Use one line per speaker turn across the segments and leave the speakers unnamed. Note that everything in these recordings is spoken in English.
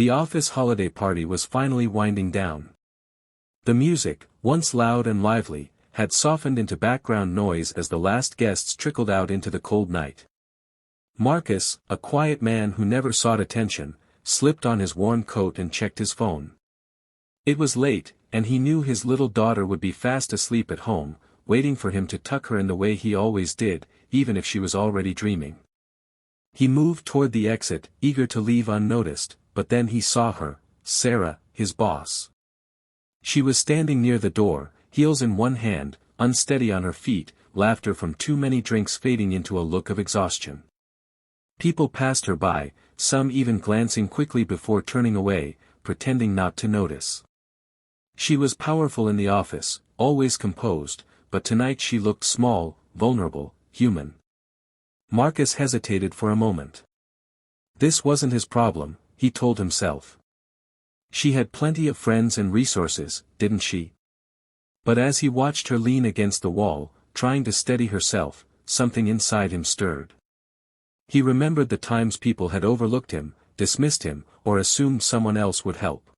The office holiday party was finally winding down. The music, once loud and lively, had softened into background noise as the last guests trickled out into the cold night. Marcus, a quiet man who never sought attention, slipped on his worn coat and checked his phone. It was late, and he knew his little daughter would be fast asleep at home, waiting for him to tuck her in the way he always did, even if she was already dreaming. He moved toward the exit, eager to leave unnoticed, but then he saw her, Sarah, his boss. She was standing near the door, heels in one hand, unsteady on her feet, laughter from too many drinks fading into a look of exhaustion. People passed her by, some even glancing quickly before turning away, pretending not to notice. She was powerful in the office, always composed, but tonight she looked small, vulnerable, human. Marcus hesitated for a moment. This wasn't his problem, he told himself. She had plenty of friends and resources, didn't she? But as he watched her lean against the wall, trying to steady herself, something inside him stirred. He remembered the times people had overlooked him, dismissed him, or assumed someone else would help.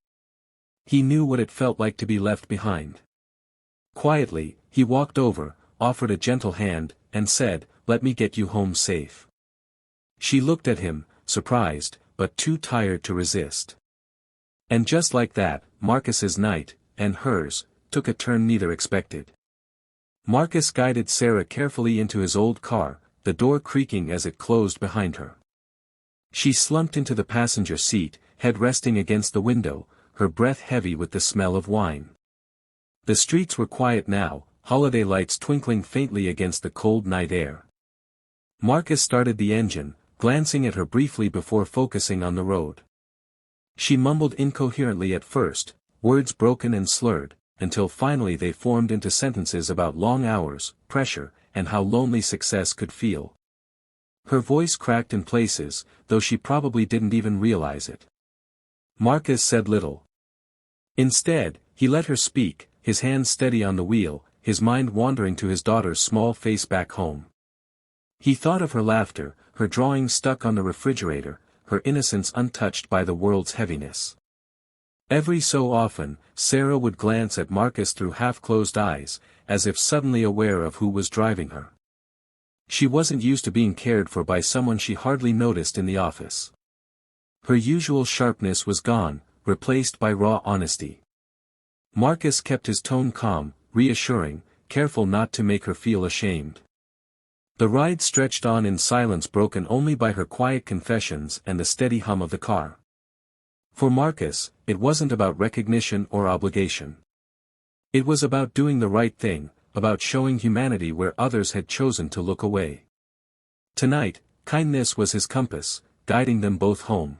He knew what it felt like to be left behind. Quietly, he walked over, offered a gentle hand, and said, "Let me get you home safe." She looked at him, surprised, but too tired to resist. And just like that, Marcus's night, and hers, took a turn neither expected. Marcus guided Sarah carefully into his old car, the door creaking as it closed behind her. She slumped into the passenger seat, head resting against the window, her breath heavy with the smell of wine. The streets were quiet now, holiday lights twinkling faintly against the cold night air. Marcus started the engine, glancing at her briefly before focusing on the road. She mumbled incoherently at first, words broken and slurred, until finally they formed into sentences about long hours, pressure, and how lonely success could feel. Her voice cracked in places, though she probably didn't even realize it. Marcus said little. Instead, he let her speak, his hands steady on the wheel, his mind wandering to his daughter's small face back home. He thought of her laughter, her drawings stuck on the refrigerator, her innocence untouched by the world's heaviness. Every so often, Sarah would glance at Marcus through half-closed eyes, as if suddenly aware of who was driving her. She wasn't used to being cared for by someone she hardly noticed in the office. Her usual sharpness was gone, replaced by raw honesty. Marcus kept his tone calm, reassuring, careful not to make her feel ashamed. The ride stretched on in silence broken only by her quiet confessions and the steady hum of the car. For Marcus, it wasn't about recognition or obligation. It was about doing the right thing, about showing humanity where others had chosen to look away. Tonight, kindness was his compass, guiding them both home.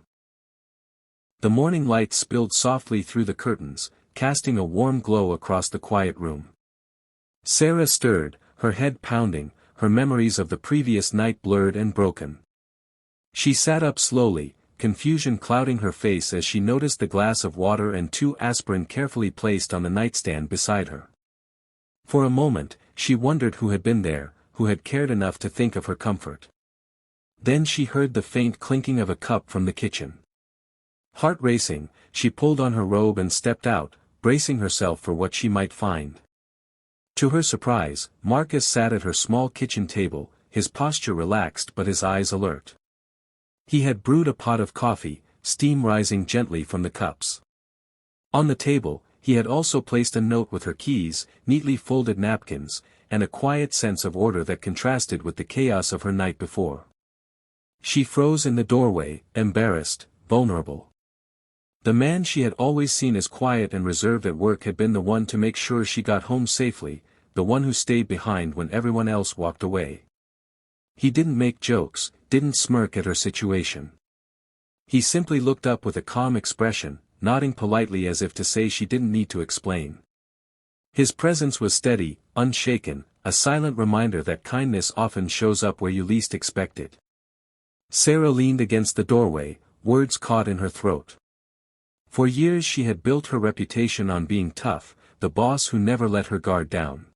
The morning light spilled softly through the curtains, casting a warm glow across the quiet room. Sarah stirred, her head pounding, her memories of the previous night blurred and broken. She sat up slowly, confusion clouding her face as she noticed the glass of water and 2 aspirin carefully placed on the nightstand beside her. For a moment, she wondered who had been there, who had cared enough to think of her comfort. Then she heard the faint clinking of a cup from the kitchen. Heart racing, she pulled on her robe and stepped out, bracing herself for what she might find. To her surprise, Marcus sat at her small kitchen table, his posture relaxed but his eyes alert. He had brewed a pot of coffee, steam rising gently from the cups. On the table, he had also placed a note with her keys, neatly folded napkins, and a quiet sense of order that contrasted with the chaos of her night before. She froze in the doorway, embarrassed, vulnerable. The man she had always seen as quiet and reserved at work had been the one to make sure she got home safely, the one who stayed behind when everyone else walked away. He didn't make jokes, didn't smirk at her situation. He simply looked up with a calm expression, nodding politely as if to say she didn't need to explain. His presence was steady, unshaken, a silent reminder that kindness often shows up where you least expect it. Sarah leaned against the doorway, words caught in her throat. For years she had built her reputation on being tough, the boss who never let her guard down.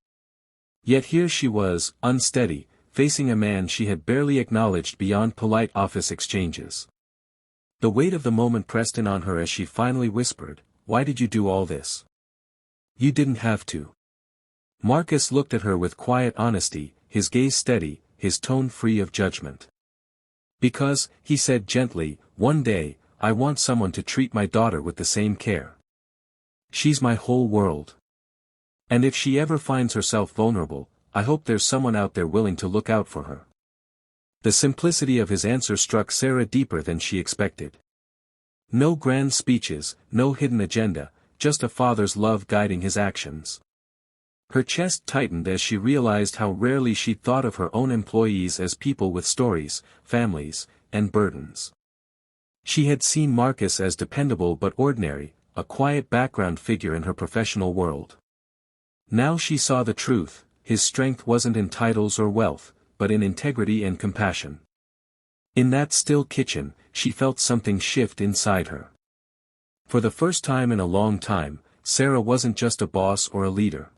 Yet here she was, unsteady, facing a man she had barely acknowledged beyond polite office exchanges. The weight of the moment pressed in on her as she finally whispered, "Why did you do all this? You didn't have to." Marcus looked at her with quiet honesty, his gaze steady, his tone free of judgment. "Because," he said gently, "one day, I want someone to treat my daughter with the same care. She's my whole world. And if she ever finds herself vulnerable, I hope there's someone out there willing to look out for her." The simplicity of his answer struck Sarah deeper than she expected. No grand speeches, no hidden agenda, just a father's love guiding his actions. Her chest tightened as she realized how rarely she'd thought of her own employees as people with stories, families, and burdens. She had seen Marcus as dependable but ordinary, a quiet background figure in her professional world. Now she saw the truth: his strength wasn't in titles or wealth, but in integrity and compassion. In that still kitchen, she felt something shift inside her. For the first time in a long time, Sarah wasn't just a boss or a leader.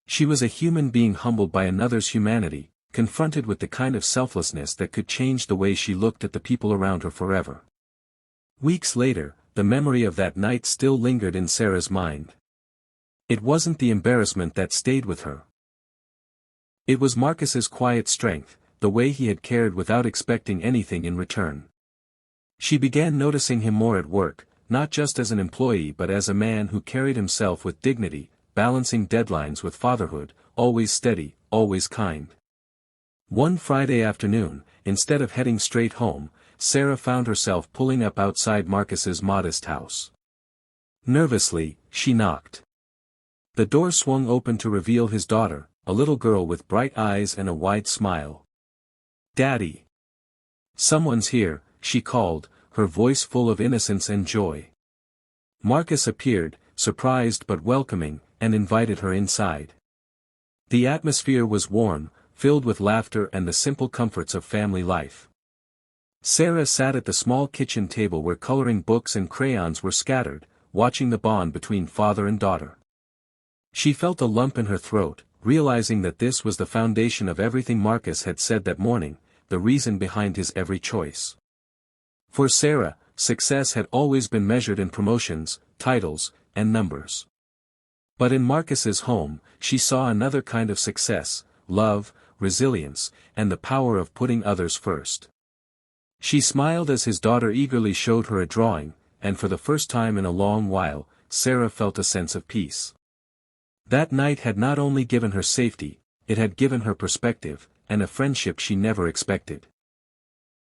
She was a human being humbled by another's humanity, confronted with the kind of selflessness that could change the way she looked at the people around her forever. Weeks later, the memory of that night still lingered in Sarah's mind. It wasn't the embarrassment that stayed with her. It was Marcus's quiet strength, the way he had cared without expecting anything in return. She began noticing him more at work, not just as an employee but as a man who carried himself with dignity, balancing deadlines with fatherhood, always steady, always kind. One Friday afternoon, instead of heading straight home, Sarah found herself pulling up outside Marcus's modest house. Nervously, she knocked. The door swung open to reveal his daughter, a little girl with bright eyes and a wide smile. "Daddy! Someone's here," she called, her voice full of innocence and joy. Marcus appeared, surprised but welcoming, and invited her inside. The atmosphere was warm, filled with laughter and the simple comforts of family life. Sarah sat at the small kitchen table where coloring books and crayons were scattered, watching the bond between father and daughter. She felt a lump in her throat, realizing that this was the foundation of everything Marcus had said that morning, the reason behind his every choice. For Sarah, success had always been measured in promotions, titles, and numbers. But in Marcus's home, she saw another kind of success: love, resilience, and the power of putting others first. She smiled as his daughter eagerly showed her a drawing, and for the first time in a long while, Sarah felt a sense of peace. That night had not only given her safety, it had given her perspective, and a friendship she never expected.